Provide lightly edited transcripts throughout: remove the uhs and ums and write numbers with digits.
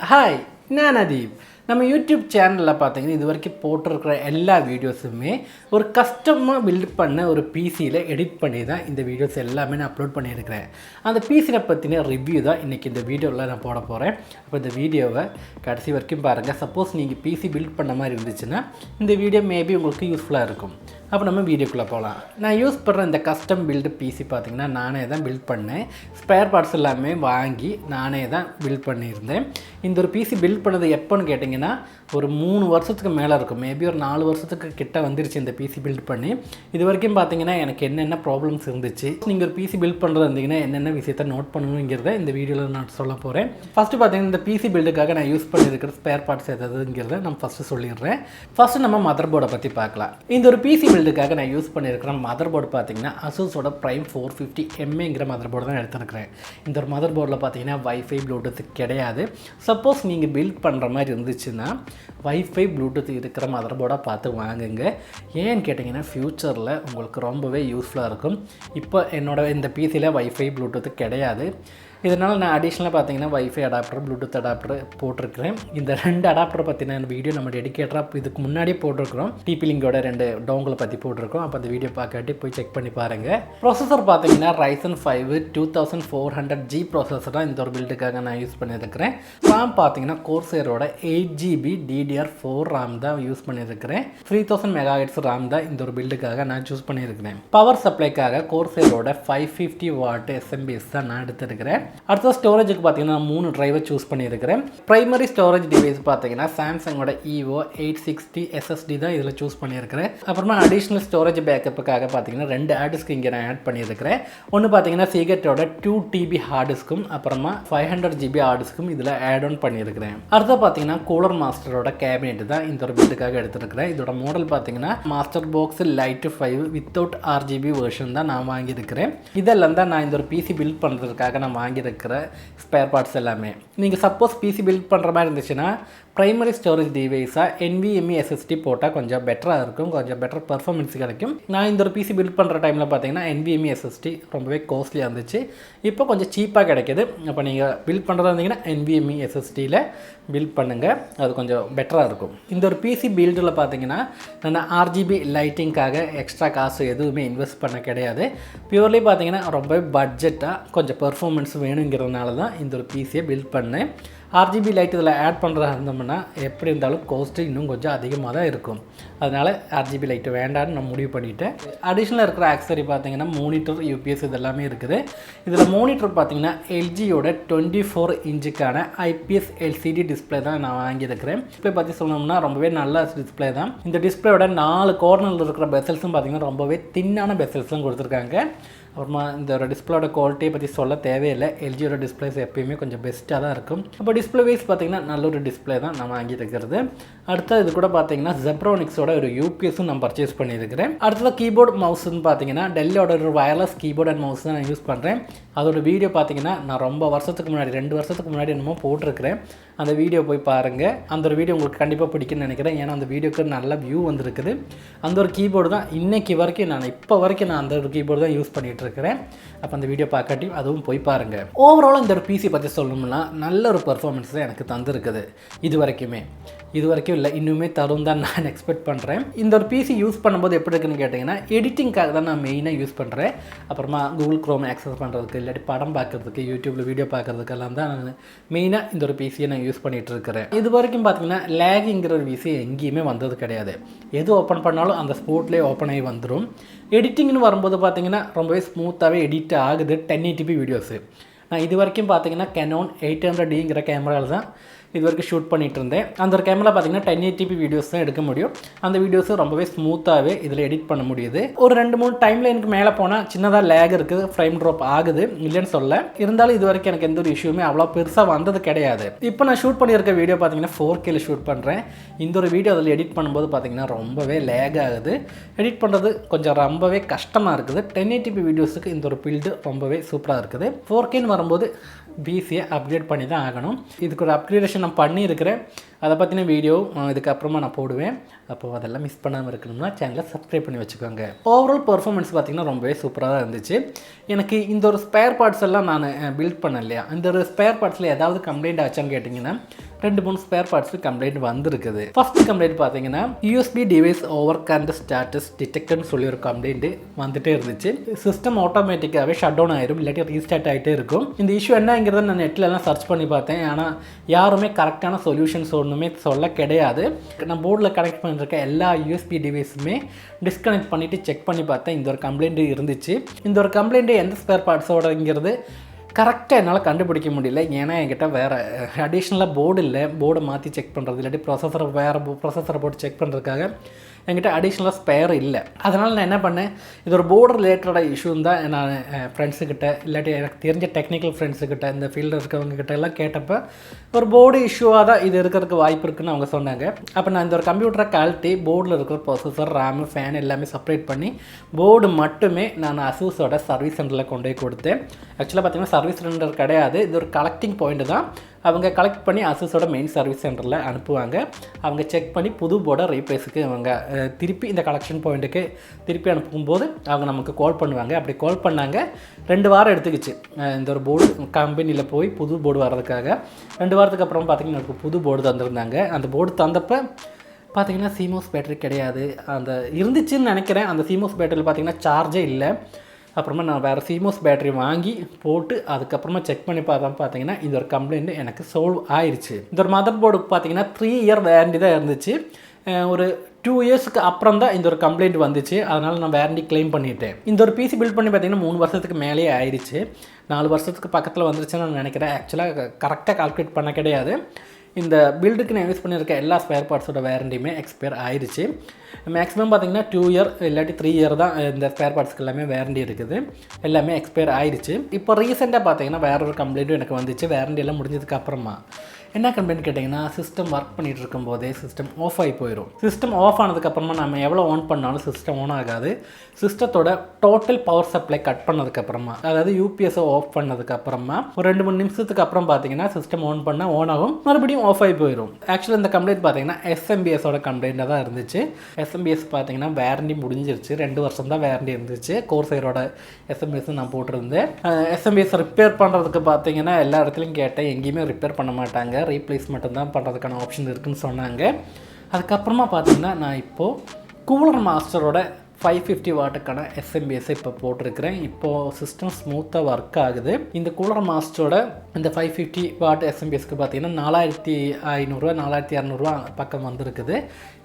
Hi, நான் Adeeb. நம்ம YouTube சேனலில் பார்த்தீங்கன்னா இது வரைக்கும் போட்டிருக்கிற எல்லா வீடியோஸுமே ஒரு கஸ்டமாக பில்ட் பண்ண ஒரு பிசியில் எடிட் பண்ணி தான் இந்த வீடியோஸ் எல்லாமே நான் அப்லோட் பண்ணியிருக்கிறேன். அந்த பிசியை பற்றின ரிவ்யூ தான் இன்றைக்கி இந்த வீடியோவில் நான் போட போகிறேன். அப்போ இந்த வீடியோவை கடைசி வரைக்கும் பாருங்கள். சப்போஸ் நீங்கள் பிசி பில்ட் பண்ண மாதிரி இருந்துச்சுன்னா இந்த வீடியோ மேபி உங்களுக்கு யூஸ்ஃபுல்லாக இருக்கும். அப்போ நம்ம வீடியோக்குள்ளே போகலாம். நான் யூஸ் பண்ணுற இந்த கஸ்டம் பில்டு பிசி பார்த்திங்கன்னா நானே தான் பில்ட் பண்ணேன். ஸ்பேர் பார்ட்ஸ் எல்லாமே வாங்கி நானே தான் பில்ட் பண்ணியிருந்தேன். இந்த ஒரு பிசி பில்ட் பண்ணது எப்போன்னு கேட்டிங்கன்னா ஒரு 3 வருஷத்துக்கு மேலே இருக்கும். மேபி ஒரு 4 வருஷத்துக்கு கிட்ட வந்துருச்சு இந்த பிசி பில்ட் பண்ணி. இது வரைக்கும் பார்த்தீங்கன்னா எனக்கு என்னென்ன ப்ராப்ளம்ஸ் இருந்துச்சு, நீங்கள் ஒரு பிசி பில்ட் பண்ணுறது இருந்தீங்கன்னா என்னென்ன விஷயத்தை நோட் பண்ணணுங்கிறத இந்த வீடியோவில் நான் சொல்ல போகிறேன். ஃபஸ்ட்டு பார்த்தீங்கன்னா இந்த பிசி பில்டுக்காக நான் யூஸ் பண்ணியிருக்கிற ஸ்பேர் பார்ட்ஸ் எதுங்கிறத நான் ஃபஸ்ட்டு சொல்லிடுறேன். ஃபஸ்ட்டு நம்ம மதர் போர்டை பற்றி பார்க்கலாம். இந்த ஒரு பிசி பில்டுக்காக நான் யூஸ் பண்ணியிருக்கிற மதர் போர்டு பார்த்தீங்கன்னா அசூஸோட ப்ரைம் 450 MAங்கிற மதர் போர்டு தான் எடுத்துருக்கிறேன். இந்த ஒரு மதர் போர்டில் பார்த்தீங்கன்னா வைஃபை ப்ளூடூத் கிடையாது. சப்போஸ் நீங்கள் பில்ட் பண்ணுற மாதிரி இருந்துச்சுன்னா வைஃபை ப்ளூடூத் இருக்கிற மதர் போர்டாக பார்த்து வாங்குங்க. ஏன்னு கேட்டிங்கன்னா ஃப்யூச்சரில் உங்களுக்கு ரொம்பவே யூஸ்ஃபுல்லாக இருக்கும். இப்போ என்னோட இந்த பிசியில் வைஃபை ப்ளூடூத் கிடையாது. இதனால் நான் அடிஷ்னலாக பார்த்தீங்கன்னா வைஃபை அடாப்டர் ப்ளூடூத் அடாப்டர் போட்டிருக்கிறேன். இந்த 2 அடாப்டரை பற்றின வீடியோ நம்ம டெடிக்கேட்டராக இதுக்கு முன்னாடியே போட்டிருக்கிறோம். டிபி லிங்கோட 2 டோங்களை பற்றி போட்டிருக்கோம். அப்போ அந்த வீடியோ பார்க்காட்டி போய் செக் பண்ணி பாருங்கள். ப்ராசஸர் பார்த்தீங்கன்னா Ryzen 5 2400G ப்ராசஸர் தான் இந்த ஒரு பில்டுக்காக நான் யூஸ் பண்ணியிருக்கிறேன். RAM பார்த்தீங்கன்னா கோர்சேரோட 8GB DDR4 RAM தான் யூஸ் பண்ணியிருக்கிறேன். 3000 MHz RAM தான் இந்த ஒரு பில்டுக்காக நான் சூஸ் பண்ணியிருக்கிறேன். பவர் சப்ளைக்காக கோர்சேரோட 550 வாட் SMBs தான் நான் எடுத்திருக்கிறேன். அடுத்த ஸ்டோரேஜுக்கு பார்த்தீங்கன்னா 3 டிரைவர் சூஸ் பண்ணியிருக்கிறேன். பிரைமரி ஸ்டோரேஜ் டிவைஸ் பார்த்தீங்கன்னா சாம்சங்கோட EVO 860 SSD தான் இதில் சூஸ் பண்ணியிருக்கிறேன். அப்புறமா அடிஷ்னல் ஸ்டோரேஜ் பேக்கப்புக்காக பார்த்தீங்கன்னா 2 ஹார்டிஸ்க்கு இங்கே நான் ஆட் பண்ணியிருக்கிறேன். ஒன்று பார்த்தீங்கன்னா சீகட்டோட 2TB ஹார்டிஸ்க்கும் அப்புறமா 500GB ஹார்டிஸ்க்கும் இதில் ஆட் ஆன் பண்ணியிருக்கிறேன். அடுத்த பார்த்தீங்கன்னா கூலர் மாஸ்டரோட கேபினெட் தான் இந்த ஒரு பில்டுக்காக எடுத்துருக்கிறேன். இதோட மாடல் பார்த்தீங்கன்னா master box light 5 without RGB version தான் நான் வாங்கியிருக்கிறேன். இதெல்லாம் தான் நான் இந்த ஒரு பிசி பில்ட் பண்ணுறதுக்காக நான் வாங்கியிருக்கிற ஸ்பேர் பார்ட்ஸ் எல்லாமே. நீங்கள் சப்போஸ் பிசி பில்ட் பண்ணுற மாதிரி இருந்துச்சுன்னா ப்ரைமரி ஸ்டோரேஜ் டிவைஸாக NVMe SSD போட்டால் கொஞ்சம் பெட்டராக இருக்கும், கொஞ்சம் பெட்டர் பர்ஃபார்மன்ஸ் கிடைக்கும். நான் இந்த ஒரு பிசி பில்ட் பண்ணுற டைமில் பார்த்தீங்கன்னா NVMe SSD ரொம்பவே காஸ்ட்லியாக இருந்துச்சு. இப்போ கொஞ்சம் சீப்பாக கிடைக்கிது. அப்போ நீங்கள் பில்ட் பண்ணுறதா இருந்தீங்கன்னா NVMe SSDயில் பில்ட் பண்ணுங்கள், அது கொஞ்சம் பெட்டராக இருக்கும். இந்த ஒரு பிசி பில்டில் பார்த்தீங்கன்னா நான் RGB லைட்டிங்காக எக்ஸ்ட்ரா காசு எதுவுமே இன்வெஸ்ட் பண்ண கிடையாது. பியூர்லி பார்த்தீங்கன்னா ரொம்பவே பட்ஜெட்டாக கொஞ்சம் பர்ஃபார்மன்ஸ் வேணுங்கிறதுனால தான் இந்த ஒரு பிசியை பில்ட் பண்ணேன். RGB லைட் இதில் ஆட் பண்ணுறதா இருந்தோம்னா எப்படி இருந்தாலும் காஸ்ட்டு இன்னும் கொஞ்சம் அதிகமாக தான் இருக்கும். அதனால் RGB லைட்டு வேண்டான்னு நான் முடிவு பண்ணிவிட்டேன். அடிஷ்னலாக இருக்கிற ஆக்சரி பார்த்தீங்கன்னா மானிட்டர், UPS இதெல்லாமே இருக்குது. இதில் மானிட்டர் பார்த்தீங்கன்னா LGயோட 24 இன்ச்சுக்கான IPS LCD டிஸ்பிளே தான் நான் வாங்கியிருக்கிறேன். டிஸ்பிளே பற்றி சொல்லணும்னா ரொம்பவே நல்ல டிஸ்பிளே தான். இந்த டிஸ்பிளேயோட 4 கார்னரில் இருக்கிற பெசல்ஸும் பார்த்தீங்கன்னா ரொம்பவே தின்னான பெசல்ஸும் கொடுத்துருக்காங்க. அப்புறமா இந்த ஒரு டிஸ்பிளேயோட குவாலிட்டியை பற்றி சொல்ல தேவையில்லை. LGயோட டிஸ்பிளேஸ் எப்பயுமே கொஞ்சம் பெஸ்ட்டாக தான் இருக்கும். அப்போ டிஸ்பிளே வைஸ் பார்த்தீங்கன்னா நல்ல ஒரு டிஸ்பிளே தான் நான் வாங்கியிருக்கிறது. அடுத்த இது கூட பார்த்தீங்கன்னா ஜெப்ரானிக்ஸோட ஒரு UPSும் நான் பர்ச்சேஸ் பண்ணியிருக்கிறேன். அடுத்தது கீபோர்ட் மவுஸ்ன்னு பார்த்தீங்கன்னா டெல்லோட ஒரு வயர்லெஸ் கீபோர்ட் அண்ட் மவுஸ் தான் நான் யூஸ் பண்ணுறேன். அதோட வீடியோ பார்த்தீங்கன்னா நான் ரொம்ப வருஷத்துக்கு முன்னாடி 2 வருஷத்துக்கு முன்னாடி என்னமோ போட்டிருக்கிறேன். அந்த வீடியோ போய் பாருங்கள். அந்த ஒரு வீடியோ உங்களுக்கு கண்டிப்பாக பிடிக்குன்னு நினைக்கிறேன். ஏன்னா அந்த வீடியோக்கு நல்ல வியூ வந்துருக்குது. அந்த ஒரு கீபோர்டு தான் இன்றைக்கி வரைக்கும் இப்போ வரைக்கும் நான் அந்த ஒரு கீபோர்டு தான் யூஸ் பண்ணிகிட்டு இருக்கிறேன். அப்போ அந்த வீடியோ பார்க்காட்டி அதுவும் போய் பாருங்கள். ஓவரால் இந்த ஒரு பிசி பற்றி சொல்லணும்னா நல்ல ஒரு பர்ஃபார்மன்ஸ் தான் எனக்கு தந்துருக்குது. இது வரைக்கும் இல்லை, இன்னுமே தரும் தான் நான் எக்ஸ்பெக்ட் பண்ணுறேன். இந்த ஒரு பிசி யூஸ் பண்ணும்போது எப்படி இருக்குன்னு கேட்டிங்கன்னா எடிட்டிங்காக தான் நான் மெயினாக யூஸ் பண்ணுறேன். அப்புறமா கூகுள் க்ரோம் ஆக்சஸ் பண்ணுறதுக்கு, இல்லாட்டி படம் பார்க்குறதுக்கு, யூடியூப்பில் வீடியோ பார்க்குறதுக்கெல்லாம் தான் நான் மெயினாக இந்த ஒரு பிசியை நான் யூஸ் பண்ணிகிட்டு இருக்கிறேன். இது வரைக்கும் பார்த்தீங்கன்னா லேகிங்கிற ஒரு விஷயம் எங்கேயுமே வந்தது கிடையாது. எது ஓப்பன் பண்ணாலும் அந்த ஸ்போர்ட்லேயே ஓப்பன் ஆகி வந்துடும். எடிட்டிங்னு வரும்போது பார்த்தீங்கன்னா ரொம்பவே ஸ்மூத்தாகவே எடிட் ஆகுது 1080p வீடியோஸு. நான் இது வரைக்கும் பார்த்தீங்கன்னா Canon 800Dங்கிற கேமராவில் தான் இது வரைக்கும் ஷூட் பண்ணிகிட்டு இருந்தேன். அந்த ஒரு கேமரா பார்த்தீங்கன்னா 1080p வீடியோஸ் தான் எடுக்க முடியும். அந்த வீடியோஸும் ரொம்பவே ஸ்மூத்தாகவே இதில் எடிட் பண்ண முடியுது. ஒரு 2-3 டைம்லைனுக்கு மேலே போனால் சின்னதாக லேக் இருக்குது, ஃப்ரேம் ட்ராப் ஆகுது, இல்லைன்னு சொல்ல. இருந்தாலும் இது வரைக்கும் எனக்கு எந்த ஒரு இஷ்யூமே அவ்வளோ பெருசாக வந்தது கிடையாது. இப்போ நான் ஷூட் பண்ணியிருக்க வீடியோ பார்த்தீங்கன்னா 4Kல ஷூட் பண்ணுறேன். இந்த ஒரு வீடியோ அதில் எடிட் பண்ணும்போது பார்த்தீங்கன்னா ரொம்பவே லேக் ஆகுது. எடிட் பண்ணுறது கொஞ்சம் ரொம்பவே கஷ்டமாக இருக்குது. 1080p வீடியோஸுக்கு இந்த ஒரு பில்டு ரொம்பவே சூப்பராக இருக்குது. 4Kன்னு வரும்போது பிசியை அப்கிரேட் பண்ணி தான் ஆகணும். இதுக்கு ஒரு அப்கிரேடேஷன் நான் பண்ணியிருக்கிறேன். அதை பற்றின வீடியோ இதுக்கப்புறமா நான் போடுவேன். அப்போது அதெல்லாம் மிஸ் பண்ணாமல் இருக்கணும்னா சேனலை சப்ஸ்கிரைப் பண்ணி வச்சுக்கோங்க. ஓவரால் பெர்ஃபார்மன்ஸ் பார்த்திங்கன்னா ரொம்பவே சூப்பராக தான் இருந்துச்சு. எனக்கு இந்த ஒரு ஸ்பேர் பார்ட்ஸ் எல்லாம் நான் பில்ட் பண்ண இல்லையா, இந்த ஒரு ஸ்பேர் பார்ட்ஸில் ஏதாவது கம்ப்ளைண்ட் ஆச்சான்னு கேட்டிங்கன்னா 2-3 ஸ்பேர் பார்ட்ஸுக்கு கம்ப்ளைண்ட் வந்திருக்குது. ஃபர்ஸ்ட் கம்ப்ளைண்ட் பார்த்தீங்கன்னா USB device over current status டிடெக்டர்னு சொல்லி ஒரு கம்ப்ளைண்ட் வந்துட்டே இருந்துச்சு. சிஸ்டம் ஆட்டோமேட்டிக்காகவே ஷட் டவுன் ஆயிரும், இல்லாட்டி ரீஸ்டார்ட் ஆகிட்டே இருக்கும். இந்த இஷ்யூ என்னங்கிறத நான் நெட்லலாம் சர்ச் பண்ணி பார்த்தேன். ஆனால் யாருமே கரெக்டான சொல்யூஷன்ஸ் ஒன்றுமே சொல்ல கிடையாது. நான் போர்டில் கனெக்ட் பண்ணிருக்க எல்லா யூஎஸ்பி டிவைஸுமே டிஸ்கனெக்ட் பண்ணிவிட்டு செக் பண்ணி பார்த்தேன். இந்த ஒரு கம்ப்ளைண்ட் இருந்துச்சு. இந்த ஒரு கம்ப்ளைண்ட்டு எந்த ஸ்பேர் பார்ட்ஸோடங்கிறது கரெக்டாக என்னால் கண்டுபிடிக்க முடியல. ஏன்னா என்கிட்ட வேறு அடிஷ்னலாக போர்டு இல்லை. போர்டை மாற்றி செக் பண்ணுறது இல்லாட்டி ப்ராசஸரை போட்டு செக் பண்ணுறதுக்காக என்கிட்ட அடிஷ்னலாக ஸ்பேர் இல்லை. அதனால் நான் என்ன பண்ணேன், இது ஒரு போர்டு ரிலேட்டடாக இஷ்யூன்னு தான் நான் ஃப்ரெண்ட்ஸுக்கிட்ட இல்லாட்டி எனக்கு தெரிஞ்ச டெக்னிக்கல் ஃப்ரெண்ட்ஸுக்கிட்ட இந்த ஃபீல்டில் இருக்கிறவங்ககிட்ட எல்லாம் கேட்டப்போ ஒரு போர்டு இஷ்யூவாக தான் இது இருக்கிறதுக்கு வாய்ப்பு இருக்குதுன்னு அவங்க சொன்னாங்க. அப்போ நான் இந்த ஒரு கம்ப்யூட்டரை கழட்டி போர்டில் இருக்கிற ப்ராசஸர், ரேமு, ஃபேன் எல்லாமே செப்பரேட் பண்ணி போர்டு மட்டுமே நான் அசூஸோட சர்வீஸ் சென்டரில் கொண்டு போய் கொடுத்தேன். ஆக்சுவலாக பார்த்தீங்கன்னா சர்வீஸ் சென்டர் கிடையாது, இது ஒரு கலெக்டிங் பாயிண்ட் தான். அவங்க கலெக்ட் பண்ணி அசூஸோட மெயின் சர்வீஸ் சென்டரில் அனுப்புவாங்க. அவங்க செக் பண்ணி புது போர்டை ரீப்ளேஸுக்கு அவங்க திருப்பி இந்த கலெக்ஷன் பாயிண்ட்டுக்கு திருப்பி அனுப்பும்போது அவங்க நமக்கு கால் பண்ணுவாங்க. அப்படி கால் பண்ணாங்க. 2 வாரம் எடுத்துக்கிச்சு இந்த ஒரு போர்டு கம்பெனியில் போய் புது போர்டு வர்றதுக்காக. 2 வாரத்துக்கு அப்புறம் பார்த்திங்கன்னா எனக்கு புது போர்டு தந்துருந்தாங்க. அந்த போர்டு தந்தப்போ பார்த்திங்கன்னா சிமோஸ் பேட்டரி கிடையாது. அந்த இருந்துச்சுன்னு நினைக்கிறேன். அந்த சிமோஸ் பேட்டரியில் பார்த்திங்கன்னா சார்ஜே இல்லை. அப்புறமா நான் வேறு சிமோஸ் பேட்டரி வாங்கி போட்டு அதுக்கப்புறமா செக் பண்ணி பார்த்தீங்கன்னா இந்த ஒரு கம்ப்ளைண்ட் எனக்கு சால்வ் ஆயிடுச்சு. இந்த ஒரு மதர் போர்டுக்கு பார்த்தீங்கன்னா 3 இயர் வேரண்டி தான் இருந்துச்சு. ஒரு 2 இயர்ஸுக்கு அப்புறம் தான் இந்த ஒரு கம்ப்ளைண்ட் வந்துச்சு. அதனால் நான் வேரண்டி கிளைம் பண்ணிட்டேன். இந்த ஒரு பிசி பில்ட் பண்ணி பார்த்தீங்கன்னா 3 வருஷத்துக்கு மேலேயே ஆயிடுச்சு. 4 வருஷத்துக்கு பக்கத்தில் வந்துருச்சுன்னு நான் நினைக்கிறேன். ஆக்சுவலாக கரெக்டாக கால்குலேட் பண்ண கிடையாது. இந்த பில்டுக்கு நான் யூஸ் பண்ணியிருக்க எல்லா ஸ்பேர் பார்ட்ஸோட வேரண்டியுமே எக்ஸ்பயர் ஆயிடுச்சு. மேக்ஸிமம் பார்த்திங்கன்னா 2 இயர் இல்லாட்டி 3 இயர் தான் இந்த ஸ்பேர் பார்ட்ஸ்க்கு எல்லாமே வேரண்டி இருக்குது. எல்லாமே எக்ஸ்பயர் ஆயிடுச்சு. இப்போ ரீசெண்டாக பார்த்தீங்கன்னா வேற ஒரு கம்ப்ளைண்ட்டும் எனக்கு வந்துச்சு. வேரண்டி எல்லாம் முடிஞ்சதுக்கு அப்புறமா என்ன கம்ப்ளைண்ட் கேட்டிங்கன்னா, சிஸ்டம் ஒர்க் பண்ணிகிட்டு இருக்கும்போதே சிஸ்டம் ஆஃப் ஆகி போயிடும். சிஸ்டம் ஆஃப் ஆனதுக்கப்புறமா நம்ம எவ்வளோ ஆன் பண்ணாலும் சிஸ்டம் ஆன் ஆகாது. சிஸ்டத்தோட டோட்டல் பவர் சப்ளை கட் பண்ணதுக்கப்புறமா, அதாவது யூபிஎஸ்ஸை ஆஃப் பண்ணதுக்கப்புறமா ஒரு 2-3 நிமிஷத்துக்கு அப்புறம் பார்த்தீங்கன்னா சிஸ்டம் ஆன் பண்ணால் ஆன் ஆகும், மறுபடியும் ஆஃப் ஆகி போயிடும். ஆக்சுவலாக இந்த கம்ப்ளைண்ட் பார்த்தீங்கன்னா எஸ்எம்பிஎஸோட கம்ப்ளைண்ட்டாக தான் இருந்துச்சு. எஸ்எம்பிஎஸ் பார்த்தீங்கன்னா வேரண்டி முடிஞ்சிருச்சு. 2 வருஷம் தான் வேரண்டி இருந்துச்சு. கோர்சைரோட எஸ்எம்பிஎஸ் நான் போட்டிருந்தேன். எஸ்எம்பிஎஸ் ரிப்பேர் பண்ணுறதுக்கு பார்த்தீங்கன்னா எல்லா இடத்துலையும் கேட்டேன், எங்கேயுமே ரிப்பேர் பண்ண மாட்டாங்க. ரீப்ளேஸ் மட்டும்தான் பண்ணுறதுக்கான ஆப்ஷன் இருக்குதுன்னு சொன்னாங்க. அதுக்கப்புறமா பார்த்தீங்கன்னா நான் இப்போது கூலர் மாஸ்டரோட 550 வாட்டுக்கான எஸ்எம்பிஎஸ்ஸை இப்போ போட்டிருக்கிறேன். இப்போது சிஸ்டம் ஸ்மூத்தாக ஒர்க் ஆகுது. இந்த கூலர் மாஸ்டரோட இந்த 550 வாட் எஸ்எம்பிஎஸ்க்கு பார்த்தீங்கன்னா 4500 4200 பக்கம் வந்துருக்குது.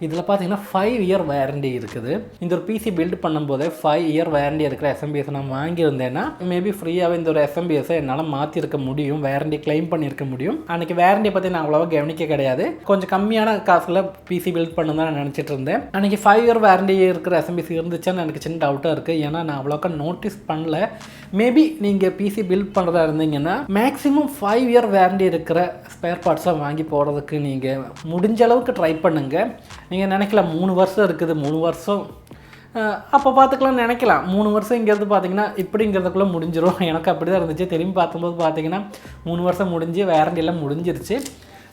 இதில் பார்த்தீங்கன்னா 5 இயர் வேரண்டி இருக்குது. இந்த ஒரு பிசி பில்ட் பண்ணும்போதே 5 இயர் வேரண்டி இருக்கிற எஸ்எம்பிஎஸ் நான் வாங்கியிருந்தேன்னா மேபி ஃப்ரீயாகவே இந்த ஒரு எஸ்எம்பிஎஸ்ஸை என்னால் மாற்றிருக்க முடியும், வேரண்டி கிளைம் பண்ணியிருக்க முடியும். அன்றைக்கி வேரண்டியை பற்றி நான் அவ்வளோவா கவனிக்க கிடையாது. கொஞ்சம் கம்மியான காசில் பிசி பில்ட் பண்ண தான் நான் நினச்சிட்டு இருந்தேன். அன்றைக்கி 5 இயர் வேரண்டி இருக்கிற எஸ்எம்பிஎஸ் இருந்துச்சுன்னு எனக்கு சின்ன டவுட்டாக இருக்குது. ஏன்னா நான் அவ்வளோக்கா நோட்டீஸ் பண்ணல. மேபி நீங்கள் பிசி பில்ட் பண்ணுறதா இருந்தீங்கன்னா மேக்ஸிமம் 5 இயர் வேரண்டி இருக்கிற ஸ்பேர் பார்ட்ஸாக வாங்கி போகிறதுக்கு நீங்கள் முடிஞ்ச அளவுக்கு ட்ரை பண்ணுங்கள். நீங்கள் நினைக்கலாம் 3 வருஷம் இருக்குது, 3 வருஷம் அப்போ பார்த்துக்கலாம்னு நினைக்கலாம். 3 வருஷங்கிறது பார்த்தீங்கன்னா இப்படிங்கிறதுக்குள்ளே முடிஞ்சிடும். எனக்கு அப்படி தான் இருந்துச்சு. திரும்பி பார்க்கும்போது பார்த்தீங்கன்னா 3 வருஷம் முடிஞ்சு வேரண்டியெல்லாம் முடிஞ்சிருச்சு.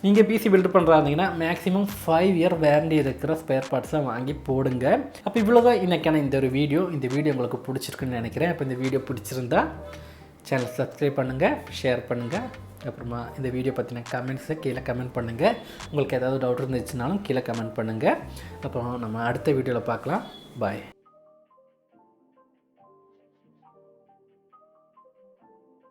நீங்கள் பிசி பில்ட் பண்ணுறாருந்தீங்கன்னா மேக்ஸிமம் 5 இயர் வேரண்டி இருக்கிற ஸ்பேர் பார்ட்ஸாக வாங்கி போடுங்க. அப்போ இவ்வளோ தான் இன்றைக்கான இந்த ஒரு வீடியோ. இந்த வீடியோ உங்களுக்கு பிடிச்சிருக்குன்னு நினைக்கிறேன். அப்போ இந்த வீடியோ பிடிச்சிருந்தா சேனல் சப்ஸ்கிரைப் பண்ணுங்கள், ஷேர் பண்ணுங்கள். அப்புறமா இந்த வீடியோ பற்றின கமெண்ட்ஸை கீழே கமெண்ட் பண்ணுங்கள். உங்களுக்கு ஏதாவது டவுட் இருந்துச்சுனாலும் கீழே கமெண்ட் பண்ணுங்கள். அப்புறம் நம்ம அடுத்த வீடியோவில் பார்க்கலாம். பாய்.